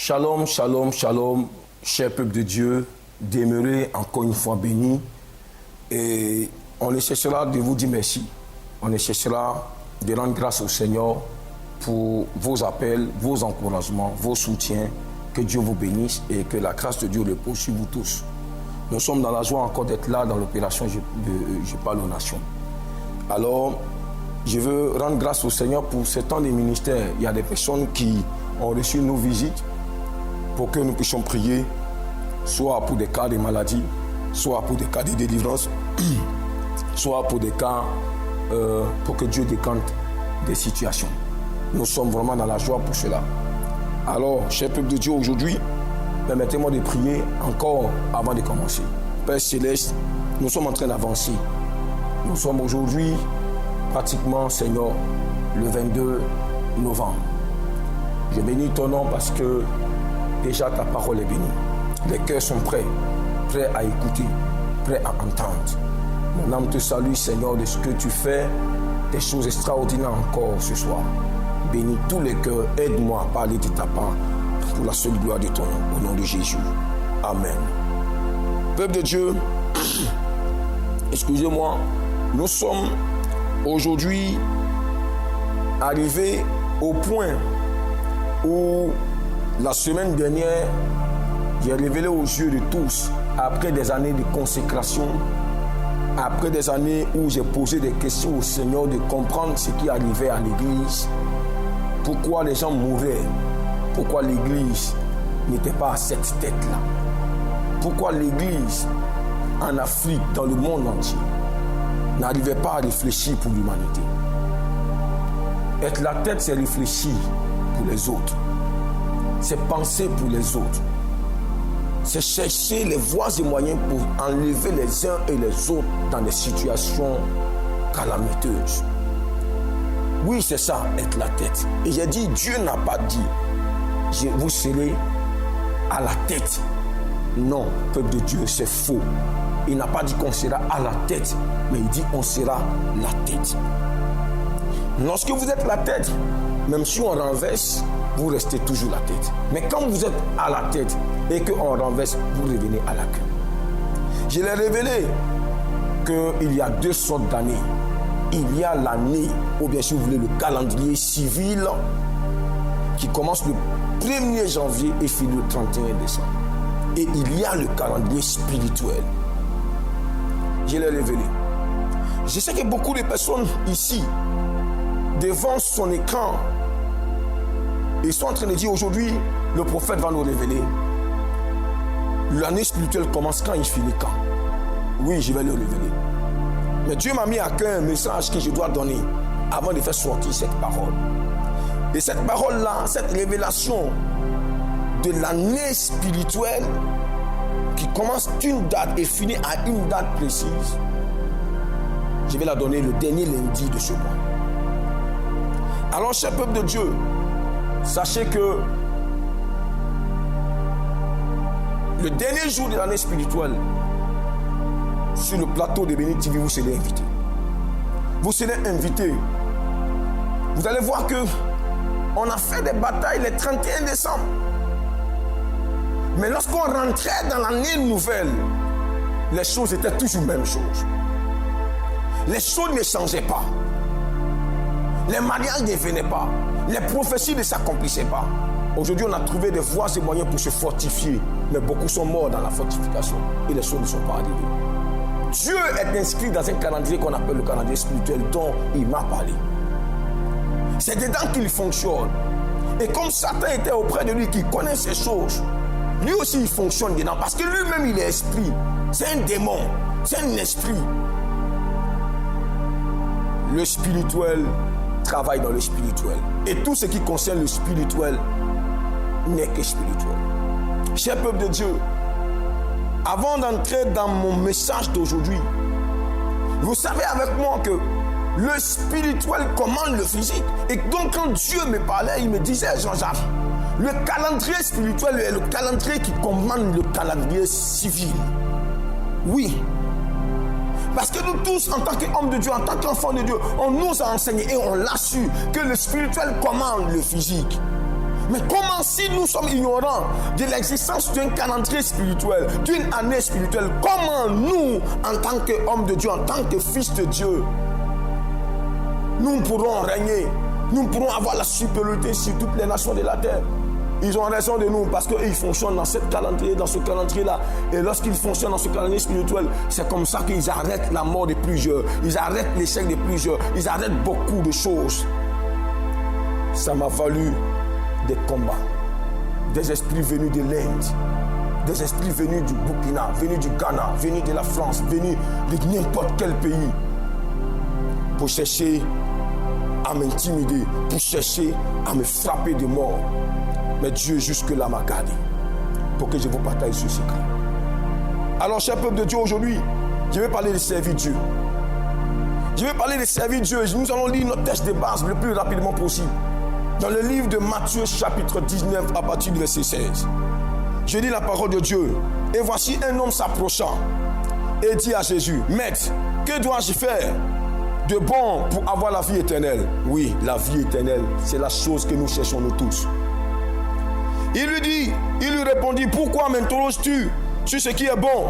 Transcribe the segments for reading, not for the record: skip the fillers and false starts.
Shalom, shalom, shalom, cher peuple de Dieu, demeurez encore une fois bénis. Et on ne cessera de vous dire merci. On ne cessera de rendre grâce au Seigneur pour vos appels, vos encouragements, vos soutiens. Que Dieu vous bénisse et que la grâce de Dieu repose sur vous tous. Nous sommes dans la joie encore d'être là dans l'opération Je parle aux nations. Alors, je veux rendre grâce au Seigneur pour ce temps de ministère. Il y a des personnes qui ont reçu nos visites pour que nous puissions prier, soit pour des cas de maladie, soit pour des cas de délivrance, soit pour des cas pour que Dieu décante des situations. Nous sommes vraiment dans la joie pour cela. Alors, cher peuple de Dieu, aujourd'hui, permettez-moi de prier encore avant de commencer. Père Céleste, nous sommes en train d'avancer. Nous sommes aujourd'hui, pratiquement, Seigneur, le 22 novembre. Je bénis ton nom parce que déjà ta parole est bénie. Les cœurs sont prêts à écouter, prêts à entendre. Mon âme te salue, Seigneur, de ce que tu fais, des choses extraordinaires encore ce soir. Bénis tous les cœurs, aide-moi à parler de ta part pour la seule gloire de ton nom, au nom de Jésus. Amen. Peuple de Dieu, excusez-moi, nous sommes aujourd'hui arrivés au point où la semaine dernière, j'ai révélé aux yeux de tous, après des années de consécration, après des années où j'ai posé des questions au Seigneur de comprendre ce qui arrivait à l'Église, pourquoi les gens mouraient, pourquoi l'Église n'était pas à cette tête-là, pourquoi l'Église en Afrique, dans le monde entier, n'arrivait pas à réfléchir pour l'humanité. Être la tête, c'est réfléchir pour les autres. C'est penser pour les autres. C'est chercher les voies et moyens pour enlever les uns et les autres dans des situations calamiteuses. Oui, c'est ça, être la tête. Et j'ai dit, Dieu n'a pas dit, vous serez à la tête. Non, peuple de Dieu, c'est faux. Il n'a pas dit qu'on sera à la tête, mais il dit on sera la tête. Lorsque vous êtes la tête, même si on renverse, vous restez toujours la tête. Mais quand vous êtes à la tête et qu'on renverse, vous revenez à la queue. Je l'ai révélé qu'il y a deux sortes d'années. Il y a l'année, ou bien si vous voulez le calendrier civil, qui commence le 1er janvier et finit le 31 décembre. Et il y a le calendrier spirituel. Je l'ai révélé. Je sais que beaucoup de personnes ici, devant son écran, ils sont en train de dire aujourd'hui, le prophète va nous révéler. L'année spirituelle commence quand, il finit quand? Oui, je vais le révéler. Mais Dieu m'a mis à cœur un message que je dois donner avant de faire sortir cette parole. Et cette parole-là, cette révélation de l'année spirituelle qui commence d'une date et finit à une date précise, je vais la donner le dernier lundi de ce mois. Alors, cher peuple de Dieu, sachez que le dernier jour de l'année spirituelle, sur le plateau de Béni TV, vous serez invité. Vous serez invité. Vous allez voir que on a fait des batailles le 31 décembre. Mais lorsqu'on rentrait dans l'année nouvelle, les choses étaient toujours les mêmes choses. Les choses ne changeaient pas. Les mariages ne venaient pas. Les prophéties ne s'accomplissaient pas. Aujourd'hui, on a trouvé des voies et moyens pour se fortifier. Mais beaucoup sont morts dans la fortification. Et les choses ne sont pas arrivées. Dieu est inscrit dans un calendrier qu'on appelle le calendrier spirituel dont il m'a parlé. C'est dedans qu'il fonctionne. Et comme Satan était auprès de lui, qui connaît ces choses, lui aussi il fonctionne dedans. Parce que lui-même il est esprit. C'est un démon. C'est un esprit. Le spirituel travaille dans le spirituel. Et tout ce qui concerne le spirituel n'est que spirituel. Cher peuple de Dieu, avant d'entrer dans mon message d'aujourd'hui, vous savez avec moi que le spirituel commande le physique. Et donc quand Dieu me parlait, il me disait, Jean-Jacques, le calendrier spirituel est le calendrier qui commande le calendrier civil. Oui. Parce que nous tous, en tant qu'hommes de Dieu, en tant qu'enfants de Dieu, on nous a enseigné et on l'a su que le spirituel commande le physique. Mais comment si nous sommes ignorants de l'existence d'un calendrier spirituel, d'une année spirituelle, comment nous, en tant qu'hommes de Dieu, en tant que fils de Dieu, nous pourrons régner, nous pourrons avoir la supériorité sur toutes les nations de la terre? Ils ont raison de nous parce qu'ils fonctionnent dans ce calendrier-là. Et lorsqu'ils fonctionnent dans ce calendrier spirituel, c'est comme ça qu'ils arrêtent la mort de plusieurs. Ils arrêtent l'échec de plusieurs. Ils arrêtent beaucoup de choses. Ça m'a valu des combats. Des esprits venus de l'Inde, des esprits venus du Burkina, venus du Ghana, venus de la France, venus de n'importe quel pays pour chercher à m'intimider, pour chercher à me frapper de mort. Mais Dieu jusque-là m'a gardé pour que je vous partage ce secret. Alors, cher peuple de Dieu, aujourd'hui, je vais parler de servir Dieu. Je vais parler de servir Dieu. Nous allons lire notre texte de base le plus rapidement possible. Dans le livre de Matthieu, chapitre 19, à partir du verset 16. Je lis la parole de Dieu. Et voici un homme s'approchant et dit à Jésus, « Maître, que dois-je faire de bon pour avoir la vie éternelle ?» Oui, la vie éternelle, c'est la chose que nous cherchons nous tous. Il lui répondit, « Pourquoi m'interroges-tu sur ce qui est bon?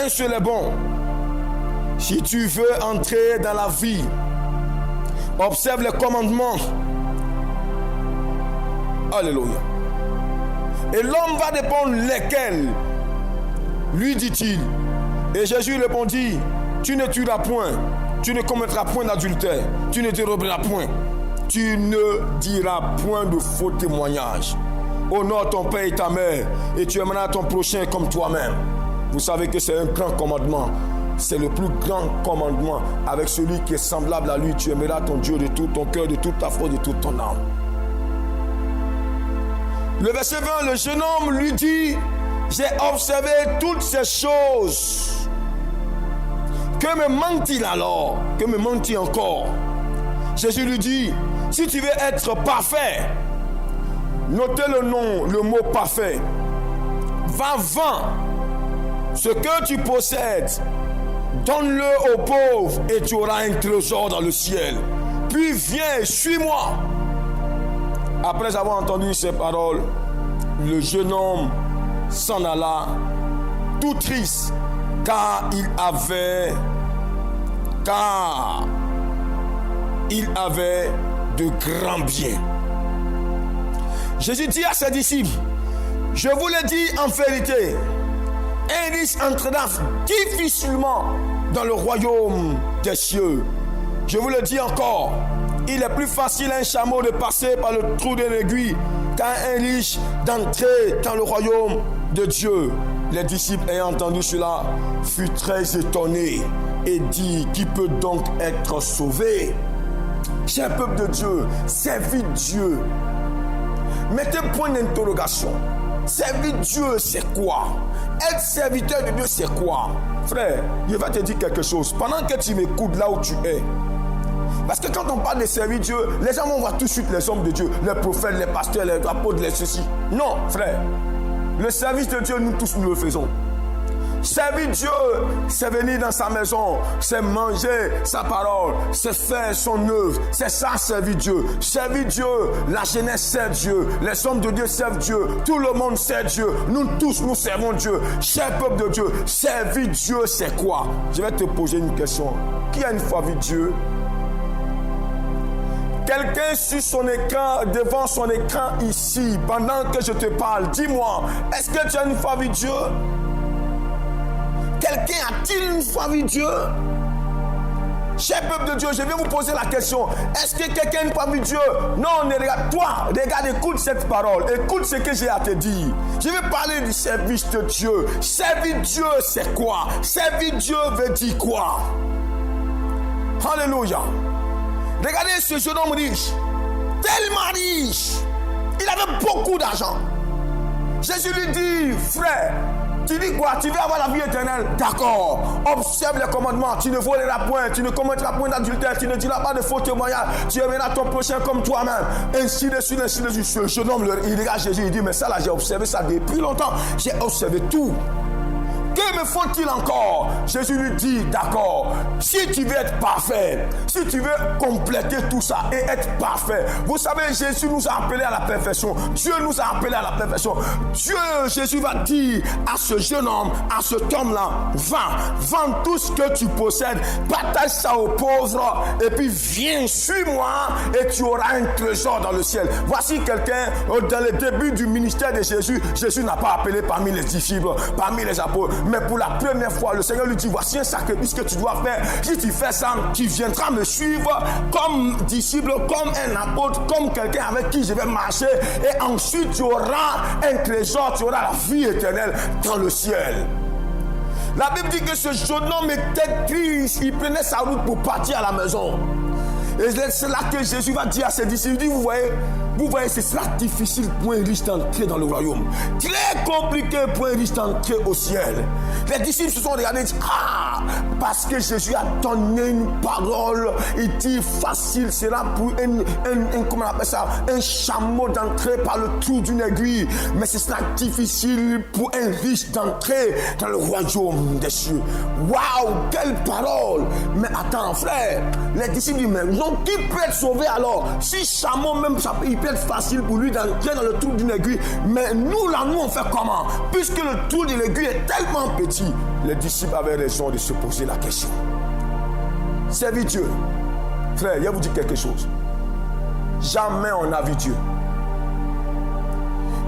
Un seul est bon. Si tu veux entrer dans la vie, observe les commandements. » Alléluia. Et l'homme va répondre, « Lesquels ?» lui dit-il. Et Jésus répondit, « Tu ne tueras point, tu ne commettras point d'adultère, tu ne te roberas point. Tu ne diras point de faux témoignages. Honore ton père et ta mère, et tu aimeras ton prochain comme toi-même. » Vous savez que c'est un grand commandement. C'est le plus grand commandement. Avec celui qui est semblable à lui, tu aimeras ton Dieu de tout ton cœur, de toute ta foi, de toute ton âme. Le verset 20, le jeune homme lui dit, « J'ai observé toutes ces choses. Que me manque-t-il alors? Que me manque-t-il encore? » Jésus lui dit, « Si tu veux être parfait, notez le mot parfait. Va, vends ce que tu possèdes, donne-le aux pauvres et tu auras un trésor dans le ciel. Puis viens et suis-moi. » Après avoir entendu ces paroles, le jeune homme s'en alla, tout triste, car il avait de grands biens. Jésus dit à ses disciples, « Je vous le dis en vérité, un riche entrera difficilement dans le royaume des cieux. Je vous le dis encore, il est plus facile à un chameau de passer par le trou d'une aiguille qu'à un riche d'entrer dans le royaume de Dieu. » Les disciples ayant entendu cela furent très étonnés et dit, « Qui peut donc être sauvé? » Cher peuple de Dieu, servir Dieu. Mettez point d'interrogation. Servir Dieu, c'est quoi? Être serviteur de Dieu, c'est quoi? Frère, je vais te dire quelque chose. Pendant que tu m'écoutes là où tu es, parce que quand on parle de servir Dieu, les gens vont voir tout de suite les hommes de Dieu, les prophètes, les pasteurs, les apôtres, les ceci. Non, frère. Le service de Dieu, nous tous, nous le faisons. Servir Dieu, c'est venir dans sa maison, c'est manger sa parole, c'est faire son œuvre. C'est ça, servir Dieu. Servir Dieu, la jeunesse sert Dieu, les hommes de Dieu servent Dieu, tout le monde sert Dieu. Nous tous, nous servons Dieu. Cher peuple de Dieu, servir Dieu, c'est quoi? Je vais te poser une question. Qui a une fois vu Dieu? Quelqu'un sur son écran, devant son écran ici, pendant que je te parle, dis-moi, est-ce que tu as une fois vu Dieu? Quelqu'un a-t-il une fois vu Dieu? Cher peuple de Dieu, je vais vous poser la question. Est-ce que quelqu'un n'a pas vu Dieu? Non, ne regarde toi. Regarde, écoute cette parole. Écoute ce que j'ai à te dire. Je vais parler du service de Dieu. Servir Dieu, c'est quoi? Servir Dieu veut dire quoi? Alléluia. Regardez ce jeune homme riche. Tellement riche. Il avait beaucoup d'argent. Jésus lui dit, frère, tu dis quoi? Tu veux avoir la vie éternelle? D'accord. Observe les commandements. Tu ne voleras point. Tu ne commettras point d'adultère. Tu ne diras pas de faux témoignages. Tu aimeras ton prochain comme toi-même. Ainsi de suite, ainsi de suite. Ce jeune homme, il regarde Jésus. Il dit, mais ça là, j'ai observé ça depuis longtemps. J'ai observé tout. Que Que me faut-il encore? Jésus lui dit, d'accord, si tu veux être parfait, si tu veux compléter tout ça et être parfait. Vous savez, Jésus nous a appelés à la perfection. Dieu nous a appelés à la perfection. Jésus va dire à ce jeune homme, à cet homme-là, vends tout ce que tu possèdes, partage ça aux pauvres et puis viens, suis-moi et tu auras un trésor dans le ciel. Voici quelqu'un, dans le début du ministère de Jésus, Jésus n'a pas appelé parmi les disciples, parmi les apôtres, mais pour la première fois, le Seigneur lui dit, voici un sacrifice que tu dois faire. Si tu fais ça, tu viendras me suivre comme disciple, comme un apôtre, comme quelqu'un avec qui je vais marcher et ensuite tu auras un trésor, tu auras la vie éternelle dans le ciel. La Bible dit que ce jeune homme était triste, il prenait sa route pour partir à la maison. Et c'est là que Jésus va dire à ses disciples, il dit, vous voyez, c'est cela difficile pour un riche d'entrer dans le royaume. Très compliqué pour un riche d'entrer au ciel. Les disciples se sont regardés et dit, parce que Jésus a donné une parole, il dit facile, c'est là pour comment on appelle ça, un chameau d'entrer par le trou d'une aiguille. Mais c'est cela difficile pour un riche d'entrer dans le royaume des cieux. Waouh, quelle parole! Mais attends, frère, les disciples disent, mais non, qui peut être sauvé alors? Si chameau même, il peut être facile pour lui d'entrer dans le trou d'une aiguille. Mais nous, là, on fait comment? Puisque le trou de l'aiguille est tellement petit. Les disciples avaient raison de se poser la question. Servir Dieu. Frère, je vais vous dire quelque chose. Jamais on n'a vu Dieu.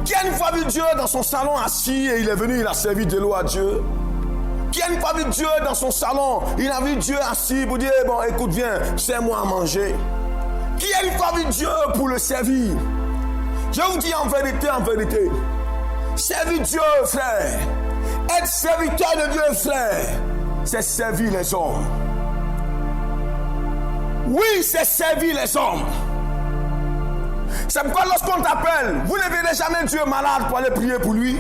Qui a une fois vu Dieu dans son salon assis et il est venu, il a servi de l'eau à Dieu? Qui a une fois vu Dieu dans son salon, il a vu Dieu assis pour dire, bon, écoute, viens, sers-moi à manger. Qui a une fois vu Dieu pour le servir? Je vous dis en vérité, servir Dieu, frère, être serviteur de Dieu, frère, c'est servir les hommes. Oui, c'est servir les hommes. C'est pourquoi lorsqu'on t'appelle, vous ne verrez jamais Dieu malade pour aller prier pour lui.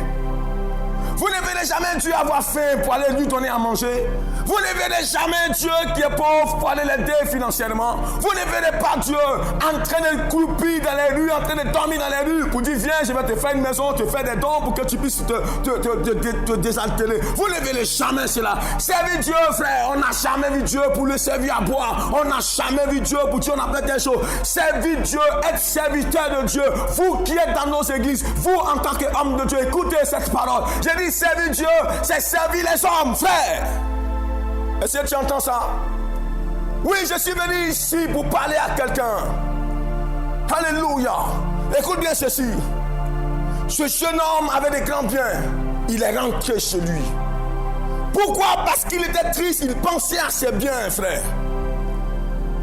Vous ne verrez jamais Dieu avoir faim pour aller lui donner à manger. Vous ne verrez jamais Dieu qui est pauvre pour aller l'aider financièrement. Vous ne verrez pas Dieu en train de croupir dans les rues, en train de dormir dans les rues pour dire viens, je vais te faire une maison, te faire des dons pour que tu puisses te désaltérer. Vous ne verrez jamais cela. Servir Dieu, frère, on n'a jamais vu Dieu pour le servir à boire. On n'a jamais vu Dieu pour dire on a plein de choses. Servir Dieu, être serviteur de Dieu. Vous qui êtes dans nos églises, vous en tant qu'homme de Dieu, écoutez cette parole. J'ai dit servir Dieu, c'est servir les hommes, frère. Est-ce que tu entends ça? Oui, je suis venu ici pour parler à quelqu'un. Alléluia. Écoute bien ceci. Ce jeune homme avait des grands biens. Il est rentré chez lui. Pourquoi? Parce qu'il était triste. Il pensait à ses biens, frère.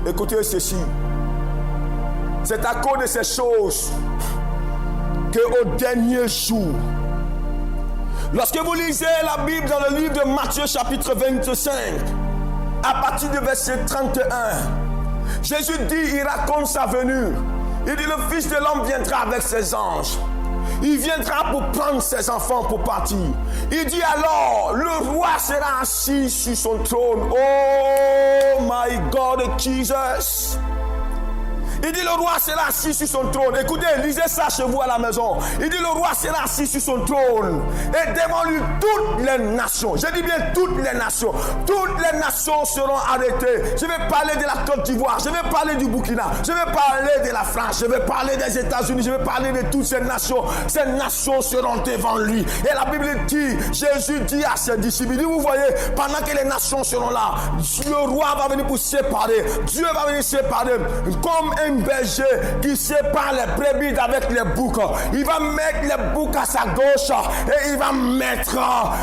Écoutez ceci. C'est à cause de ces choses qu'au dernier jour, lorsque vous lisez la Bible dans le livre de Matthieu chapitre 25, à partir du verset 31, Jésus dit, il raconte sa venue. Il dit, le Fils de l'homme viendra avec ses anges. Il viendra pour prendre ses enfants pour partir. Il dit alors, le roi sera assis sur son trône. Oh my God, Jesus. Il dit le roi sera assis sur son trône. Écoutez, lisez ça chez vous à la maison. Il dit le roi sera assis sur son trône. Et devant lui toutes les nations. Je dis bien toutes les nations. Toutes les nations seront arrêtées. Je vais parler de la Côte d'Ivoire. Je vais parler du Burkina. Je vais parler de la France. Je vais parler des États-Unis. Je vais parler de toutes ces nations. Ces nations seront devant lui. Et la Bible dit, Jésus dit à ses disciples, il dit, vous voyez, pendant que les nations seront là, le roi va venir pour séparer. Dieu va venir séparer comme un berger qui sépare les brebis avec les boucs. Il va mettre les boucs à sa gauche et il va mettre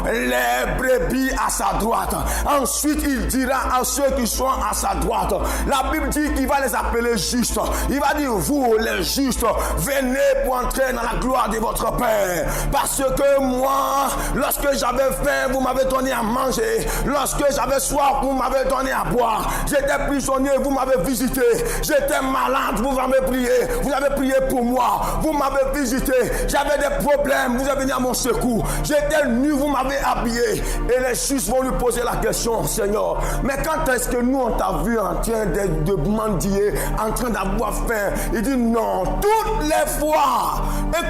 les brebis à sa droite. Ensuite, il dira à ceux qui sont à sa droite, la Bible dit qu'il va les appeler justes. Il va dire, vous les justes, venez pour entrer dans la gloire de votre Père. Parce que moi, lorsque j'avais faim, vous m'avez donné à manger. Lorsque j'avais soif, vous m'avez donné à boire. J'étais prisonnier, vous m'avez visité. J'étais malade, malade, vous m'avez prié. Vous avez prié pour moi. Vous m'avez visité. J'avais des problèmes. Vous êtes venu à mon secours. J'étais nu, vous m'avez habillé. Et les justes vont lui poser la question, Seigneur, mais quand est-ce que nous on t'a vu en train de mendier, en train d'avoir faim? Il dit non, toutes les fois.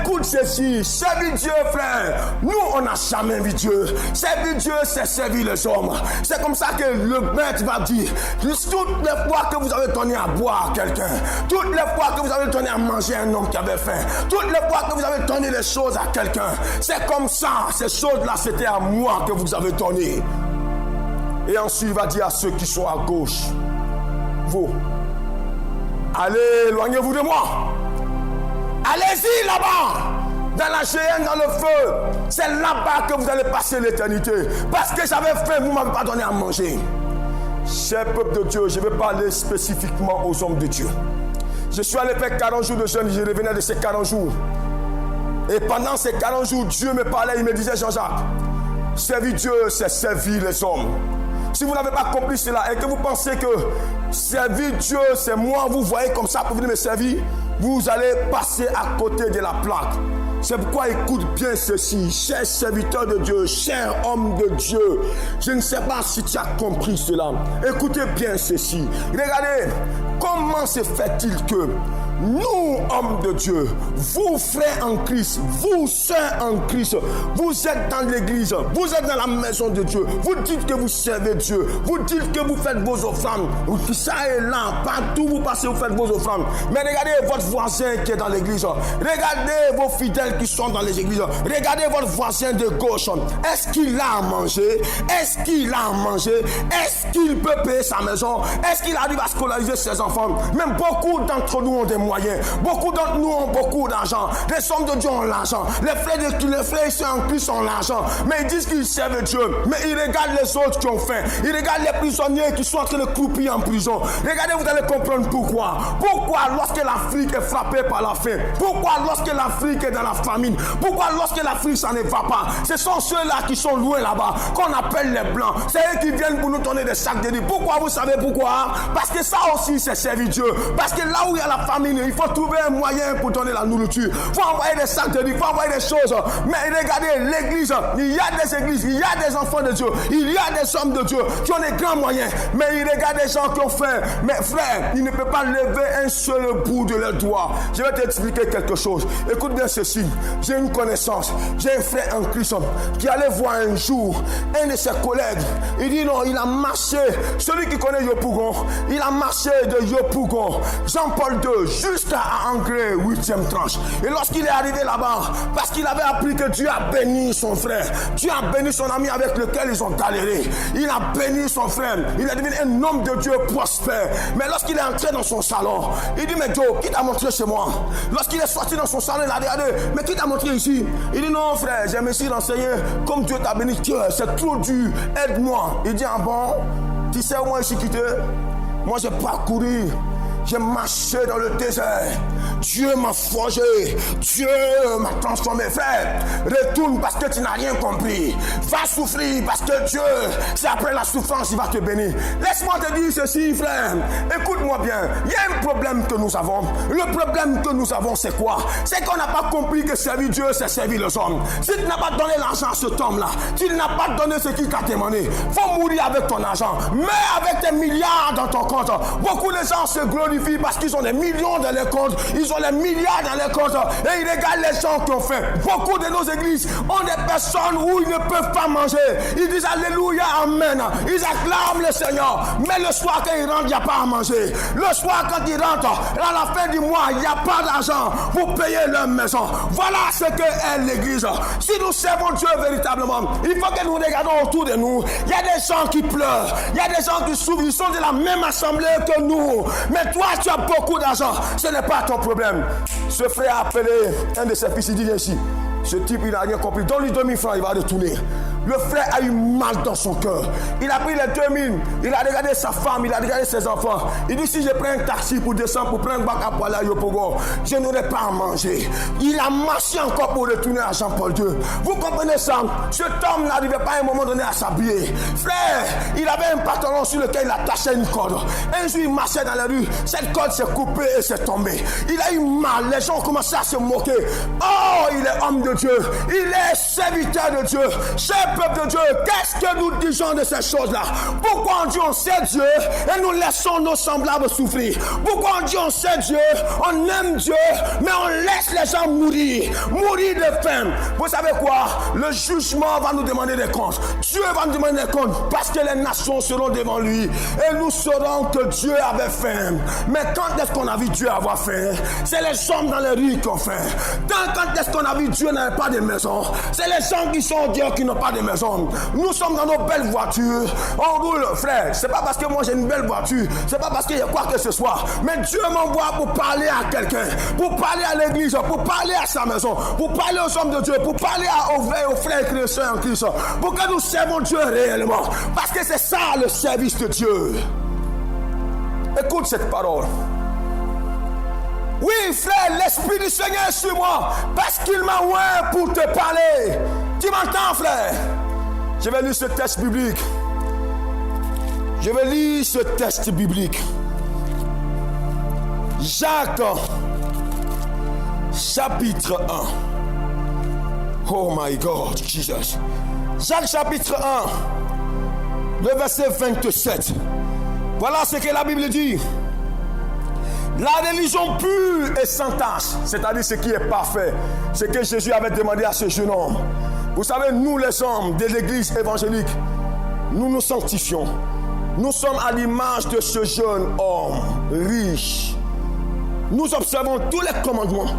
Écoute ceci, servir Dieu, frère. Nous on n'a jamais vu Dieu. Servir Dieu, c'est servir les hommes. C'est comme ça que le maître va dire, toutes les fois que vous avez donné à boire à quelqu'un, toutes les fois que vous avez donné à manger à un homme qui avait faim, toutes les fois que vous avez donné des choses à quelqu'un, c'est comme ça, ces choses-là, c'était à moi que vous avez donné. Et ensuite, il va dire à ceux qui sont à gauche, vous, allez, éloignez-vous de moi. Allez-y là-bas, dans la géhenne, dans le feu. C'est là-bas que vous allez passer l'éternité. Parce que j'avais faim, vous ne m'avez pas donné à manger. Cher peuple de Dieu, je vais parler spécifiquement aux hommes de Dieu. Je suis allé faire 40 jours de jeûne, je revenais de ces 40 jours. Et pendant ces 40 jours, Dieu me parlait, il me disait, Jean-Jacques, servir Dieu, c'est servir les hommes. Si vous n'avez pas compris cela et que vous pensez que servir Dieu, c'est moi, vous voyez comme ça pour venir me servir, vous allez passer à côté de la plaque. C'est pourquoi écoute bien ceci, cher serviteur de Dieu, cher homme de Dieu. Je ne sais pas si tu as compris cela. Écoutez bien ceci. Regardez, comment se fait-il que nous, hommes de Dieu, vous frères en Christ, vous sœurs en Christ, vous êtes dans l'église, vous êtes dans la maison de Dieu, vous dites que vous servez Dieu, vous dites que vous faites vos offrandes, ça est là, partout vous passez, vous faites vos offrandes. Mais regardez votre voisin qui est dans l'église, regardez vos fidèles qui sont dans les églises, regardez votre voisin de gauche, est-ce qu'il a à manger? Est-ce qu'il a à manger? Est-ce qu'il peut payer sa maison? Est-ce qu'il arrive à scolariser ses enfants? Même beaucoup d'entre nous ont des moyens. Beaucoup d'entre nous ont beaucoup d'argent. Les hommes de Dieu ont l'argent. Les frères ici en Christ ont l'argent. Mais ils disent qu'ils servent Dieu. Mais ils regardent les autres qui ont faim. Ils regardent les prisonniers qui sont en train de croupir en prison. Regardez, vous allez comprendre pourquoi. Pourquoi lorsque l'Afrique est frappée par la faim? Pourquoi lorsque l'Afrique est dans la famine? Pourquoi lorsque l'Afrique ça ne va pas? Ce sont ceux-là qui sont loin là-bas, qu'on appelle les Blancs. C'est eux qui viennent pour nous donner des sacs de riz. Pourquoi? Vous savez pourquoi? Parce que ça aussi c'est servir Dieu. Parce que là où il y a la famine, il faut trouver un moyen pour donner la nourriture. Il faut envoyer des sacs de riz, il faut envoyer des choses. Mais regardez, l'église, il y a des églises, il y a des enfants de Dieu, il y a des hommes de Dieu qui ont des grands moyens. Mais il regarde des gens qui ont faim. Mais frère, ils ne peuvent pas lever un seul bout de leurs doigts. Je vais t'expliquer quelque chose. Écoute bien ceci. J'ai une connaissance. J'ai un frère en Christ qui allait voir un jour un de ses collègues. Il dit non, il a marché. Celui qui connaît Yopougon, il a marché de Yopougon, Jean-Paul II, jusqu'à Angré, 8e tranche. Et lorsqu'il est arrivé là-bas, parce qu'il avait appris que Dieu a béni son frère, Dieu a béni son ami avec lequel ils ont galéré. Il a béni son frère. Il est devenu un homme de Dieu prospère. Mais lorsqu'il est entré dans son salon, il dit, mais Joe, qui t'a montré chez moi? Lorsqu'il est sorti dans son salon, il a regardé, mais qui t'a montré ici? Il dit, non frère, je me suis renseigné, comme Dieu t'a béni, c'est trop dur, aide-moi. Il dit, ah bon, tu sais où moi je suis quitté? Moi j'ai parcouru, j'ai marché dans le désert. Dieu m'a forgé. Dieu m'a transformé. Frère, retourne parce que tu n'as rien compris. Va souffrir parce que Dieu, c'est après la souffrance, il va te bénir. Laisse-moi te dire ceci, frère. Écoute-moi bien. Il y a un problème que nous avons. Le problème que nous avons, c'est quoi? C'est qu'on n'a pas compris que servir Dieu, c'est servir les hommes. Si tu n'as pas donné l'argent à cet homme-là, tu n'as pas donné ce qu'il t'a demandé. Faut mourir avec ton argent. Mais avec tes milliards dans ton compte. Beaucoup de gens se glorifient parce qu'ils ont des millions dans les comptes. Ils ont les milliards dans les comptes. Et ils regardent les gens qui ont faim. Beaucoup de nos églises ont des personnes où ils ne peuvent pas manger. Ils disent Alléluia, Amen. Ils acclament le Seigneur. Mais le soir quand ils rentrent, il n'y a pas à manger. Le soir quand ils rentrent, à la fin du mois, il n'y a pas d'argent pour payer leur maison. Voilà ce que est l'église. Si nous servons Dieu véritablement, il faut que nous regardons autour de nous. Il y a des gens qui pleurent. Il y a des gens qui souffrent. Ils sont de la même assemblée que nous. Mais toi, tu as beaucoup d'argent. Ce n'est pas ton problème. Ce frère a appelé un de ses fils. Il dit ainsi. Ce type, il n'a rien compris. Donne-lui 2000 francs, il va retourner. Le frère a eu mal dans son cœur. Il a pris les 2000. Il a regardé sa femme, il a regardé ses enfants. Il dit, si je prends un taxi pour descendre, pour prendre un bac à poil à Yopougon, je n'aurai pas à manger. Il a marché parti encore pour retourner à Jean-Paul II. Vous comprenez ça? Cet homme n'arrivait pas à un moment donné à s'habiller. Frère, il avait un pantalon sur lequel il attachait une corde. Un jour, il marchait dans la rue. Cette corde s'est coupée et s'est tombée. Il a eu mal. Les gens ont commencé à se moquer. Oh, il est homme de Dieu. Il est serviteur de Dieu. Cher peuple de Dieu, qu'est-ce que nous disons de ces choses-là? Pourquoi on dit on sait Dieu et nous laissons nos semblables souffrir? Pourquoi on dit on sait Dieu, on aime Dieu, mais on laisse les gens mourir de faim? Vous savez quoi? Le jugement va nous demander des comptes. Dieu va nous demander des comptes parce que les nations seront devant lui et nous saurons que Dieu avait faim. Mais quand est-ce qu'on a vu Dieu avoir faim? C'est les hommes dans les rues qui ont faim. Quand est-ce qu'on a vu Dieu n'avait pas de maison? C'est les gens qui sont Dieu qui n'ont pas de maison. Nous sommes dans nos belles voitures. On roule, frère. C'est pas parce que moi j'ai une belle voiture. C'est pas parce qu'il y a quoi que ce soit. Mais Dieu m'envoie pour parler à quelqu'un, pour parler à l'église, pour parler à sa maison, pour parler aux hommes de Dieu, pour parler aux frères chrétiens en Christ, pour que nous servons Dieu réellement. Parce que c'est ça le service de Dieu. Écoute cette parole. Oui, frère, l'Esprit du Seigneur est sur moi parce qu'il m'a oint pour te parler. Tu m'entends, frère? Je vais lire ce texte biblique. Jacques, chapitre 1. Oh my God, Jesus. Jacques, chapitre 1, le verset 27. Voilà ce que la Bible dit. La religion pure et sans tache, c'est-à-dire ce qui est parfait, ce que Jésus avait demandé à ce jeune homme. Vous savez, nous les hommes de l'église évangélique, nous nous sanctifions. Nous sommes à l'image de ce jeune homme riche. Nous observons tous les commandements.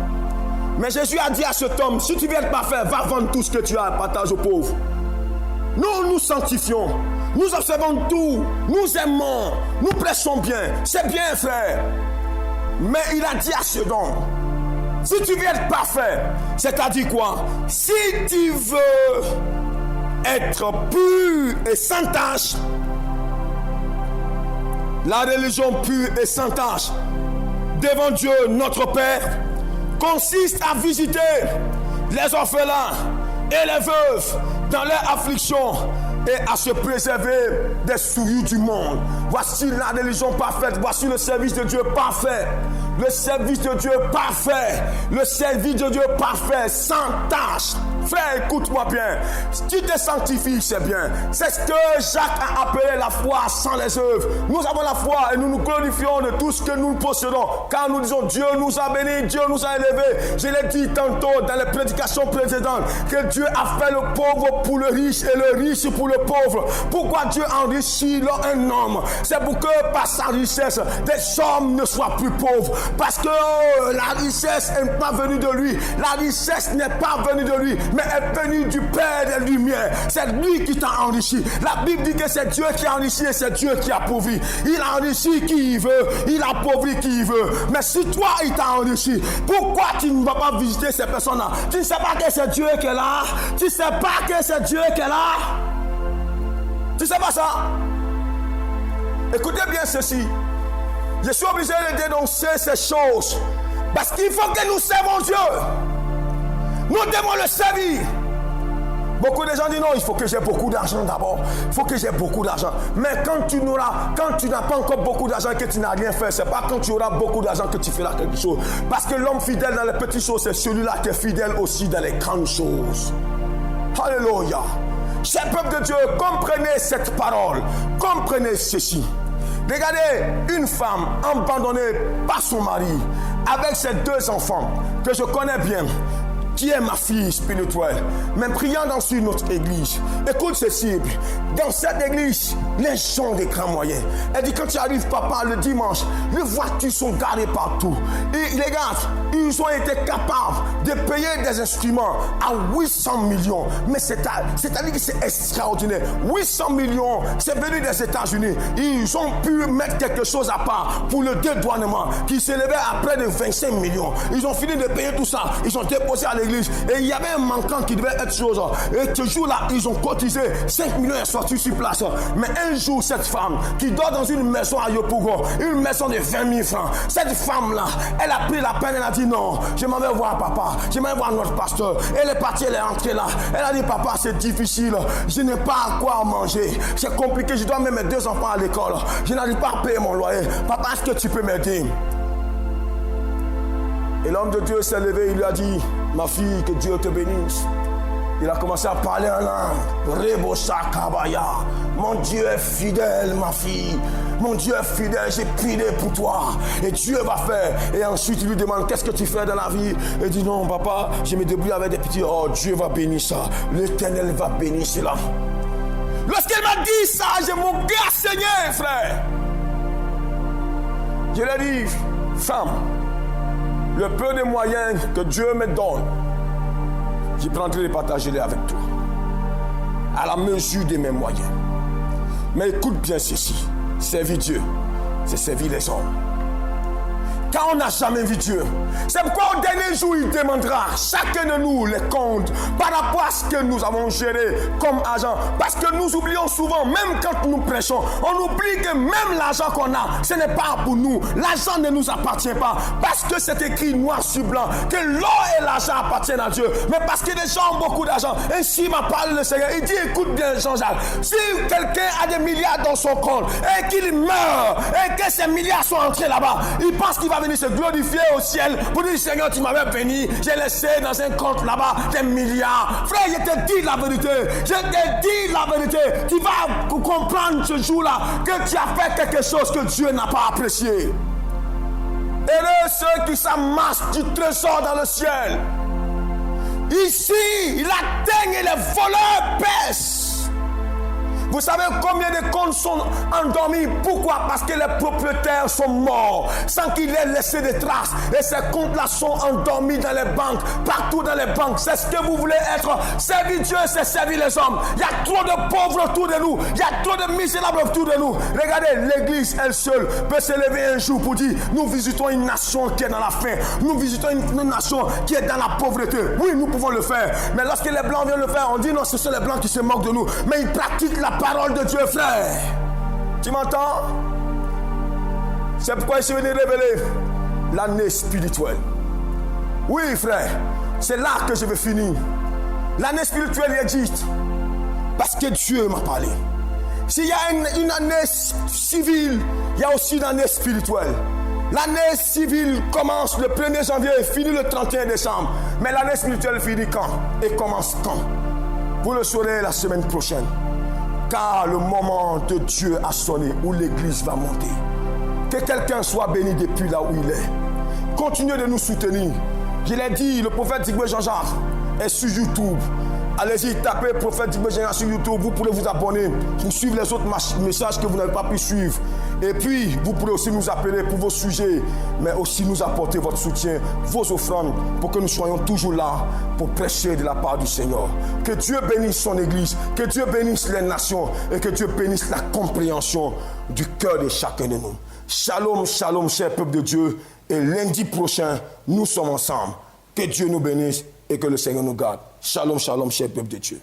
Mais Jésus a dit à cet homme, si tu veux être parfait, va vendre tout ce que tu as, partage aux pauvres. Nous nous sanctifions. Nous observons tout. Nous aimons. Nous prêchons bien. C'est bien, frère. Mais il a dit à ce homme, si tu veux être parfait, c'est-à-dire quoi? Si tu veux être pur et sans tache, la religion pure et sans tache devant Dieu notre Père consiste à visiter les orphelins et les veuves dans leur affliction et à se préserver des souillures du monde. Voici la religion parfaite, voici le service de Dieu parfait. Le service de Dieu parfait. Le service de Dieu parfait, sans tâche. Frère, écoute-moi bien. Si tu te sanctifies, c'est bien. C'est ce que Jacques a appelé la foi sans les œuvres. Nous avons la foi et nous nous glorifions de tout ce que nous possédons. Car nous disons, Dieu nous a bénis, Dieu nous a élevés. Je l'ai dit tantôt dans les prédications précédentes, que Dieu a fait le pauvre pour le riche et le riche pour le pauvre. Pourquoi Dieu enrichit un homme? C'est pour que par sa richesse, des hommes ne soient plus pauvres. Parce que la richesse n'est pas venue de lui. La richesse n'est pas venue de lui, mais est venue du Père des Lumières. C'est lui qui t'a enrichi. La Bible dit que c'est Dieu qui a enrichi et c'est Dieu qui a pourvu. Il a enrichi qui il veut, il a pourvu qui il veut. Mais si toi il t'a enrichi, pourquoi tu ne vas pas visiter ces personnes-là? Tu ne sais pas que c'est Dieu qui est là. Tu ne sais pas que c'est Dieu qui est là. Tu ne sais pas ça? Écoutez bien ceci. Je suis obligé de dénoncer ces choses parce qu'il faut que nous servons Dieu. Nous devons le servir. Beaucoup de gens disent non, il faut que j'ai beaucoup d'argent d'abord. Il faut que j'ai beaucoup d'argent. Mais quand tu n'as pas encore beaucoup d'argent et que tu n'as rien fait, c'est pas quand tu auras beaucoup d'argent que tu feras quelque chose. Parce que l'homme fidèle dans les petites choses, c'est celui-là qui est fidèle aussi dans les grandes choses. Alléluia. Chers peuple de Dieu, comprenez cette parole. Comprenez ceci. Regardez une femme abandonnée par son mari avec ses 2 enfants que je connais bien, qui est ma fille spirituelle, mais priant dans notre église. Écoute ceci, dans cette église, les gens ont des grands moyens. Elle dit, quand tu arrives, papa, le dimanche, les voitures sont garées partout. Et les gars, ils ont été capables de payer des instruments à 800 millions. Mais c'est-à-dire que c'est extraordinaire. 800 millions, c'est venu des États-Unis. Ils ont pu mettre quelque chose à part pour le dédouanement qui s'élevait à près de 25 millions. Ils ont fini de payer tout ça. Ils ont déposé à l'église. l'église et il y avait un manquant qui devait être chose. Et ce jour-là, ils ont cotisé 5 millions et sorti sur place. Mais un jour, cette femme qui dort dans une maison à Yopougon, une maison de 20 000 francs, cette femme-là, elle a pris la peine, elle a dit non, je m'en vais voir papa, je m'en vais voir notre pasteur. Elle est partie, elle est rentrée là. Elle a dit papa, c'est difficile, je n'ai pas quoi manger, c'est compliqué, je dois mettre mes 2 enfants à l'école, je n'arrive pas à payer mon loyer. Papa, est-ce que tu peux m'aider? Et l'homme de Dieu s'est levé, il lui a dit, ma fille, que Dieu te bénisse. Il a commencé à parler en langue. Rebosa Kabaya. Mon Dieu est fidèle, ma fille. Mon Dieu est fidèle, j'ai prié pour toi. Et Dieu va faire. Et ensuite, il lui demande, qu'est-ce que tu fais dans la vie? Il dit, non, papa, je me débrouille avec des petits. Oh, Dieu va bénir ça. L'Éternel va bénir cela. Lorsqu'elle m'a dit ça, j'ai mon cœur saigné, frère. Je lui ai dit, femme, le peu de moyens que Dieu me donne, je prendrai les partager avec toi, à la mesure de mes moyens. Mais écoute bien ceci, servir Dieu, c'est servir les hommes. Car on n'a jamais vu Dieu. C'est pourquoi au dernier jour, il demandera chacun de nous les comptes par rapport à ce que nous avons géré comme argent. Parce que nous oublions souvent, même quand nous prêchons, on oublie que même l'argent qu'on a, ce n'est pas pour nous. L'argent ne nous appartient pas. Parce que c'est écrit noir sur blanc que l'or et l'argent appartiennent à Dieu. Mais parce que les gens ont beaucoup d'argent. Ainsi m'a parlé le Seigneur. Il dit, écoute bien Jean-Jacques, si quelqu'un a des milliards dans son compte et qu'il meurt et que ces milliards sont entrés là-bas, il pense qu'il va venir se glorifier au ciel pour dire Seigneur, tu m'avais béni, j'ai laissé dans un compte là-bas des milliards. Frère, je te dis la vérité, je te dis la vérité, tu vas comprendre ce jour-là que tu as fait quelque chose que Dieu n'a pas apprécié. Heureux ceux qui s'amassent du trésor dans le ciel. Ici, la teigne et les voleurs baissent. Vous savez combien de comptes sont endormis? Pourquoi? Parce que les propriétaires sont morts sans qu'il ait laissé de traces. Et ces comptes-là sont endormis dans les banques, partout dans les banques. C'est ce que vous voulez être. Servir Dieu, c'est servir les hommes. Il y a trop de pauvres autour de nous. Il y a trop de misérables autour de nous. Regardez, l'église, elle seule, peut se lever un jour pour dire, nous visitons une nation qui est dans la faim. Nous visitons une nation qui est dans la pauvreté. Oui, nous pouvons le faire. Mais lorsque les Blancs viennent le faire, on dit non, ce sont les Blancs qui se moquent de nous. Mais ils pratiquent la parole de Dieu, frère. Tu m'entends? C'est pourquoi je suis venu révéler l'année spirituelle. Oui, frère, c'est là que je vais finir. L'année spirituelle existe parce que Dieu m'a parlé. S'il y a une année civile, il y a aussi une année spirituelle. L'année civile commence le 1er janvier et finit le 31 décembre. Mais l'année spirituelle finit quand? Et commence quand? Vous le saurez la semaine prochaine. Car le moment de Dieu a sonné où l'église va monter. Que quelqu'un soit béni depuis là où il est. Continuez de nous soutenir. Je l'ai dit, le prophète Digwe Jean-Jacques est sur YouTube. Allez-y, tapez prophète Digwe Jean-Jacques sur YouTube. Vous pourrez vous abonner pour suivre les autres messages que vous n'avez pas pu suivre. Et puis, vous pourrez aussi nous appeler pour vos sujets, mais aussi nous apporter votre soutien, vos offrandes, pour que nous soyons toujours là pour prêcher de la part du Seigneur. Que Dieu bénisse son Église, que Dieu bénisse les nations et que Dieu bénisse la compréhension du cœur de chacun de nous. Shalom, shalom, cher peuple de Dieu. Et lundi prochain, nous sommes ensemble. Que Dieu nous bénisse et que le Seigneur nous garde. Shalom, shalom, cher peuple de Dieu.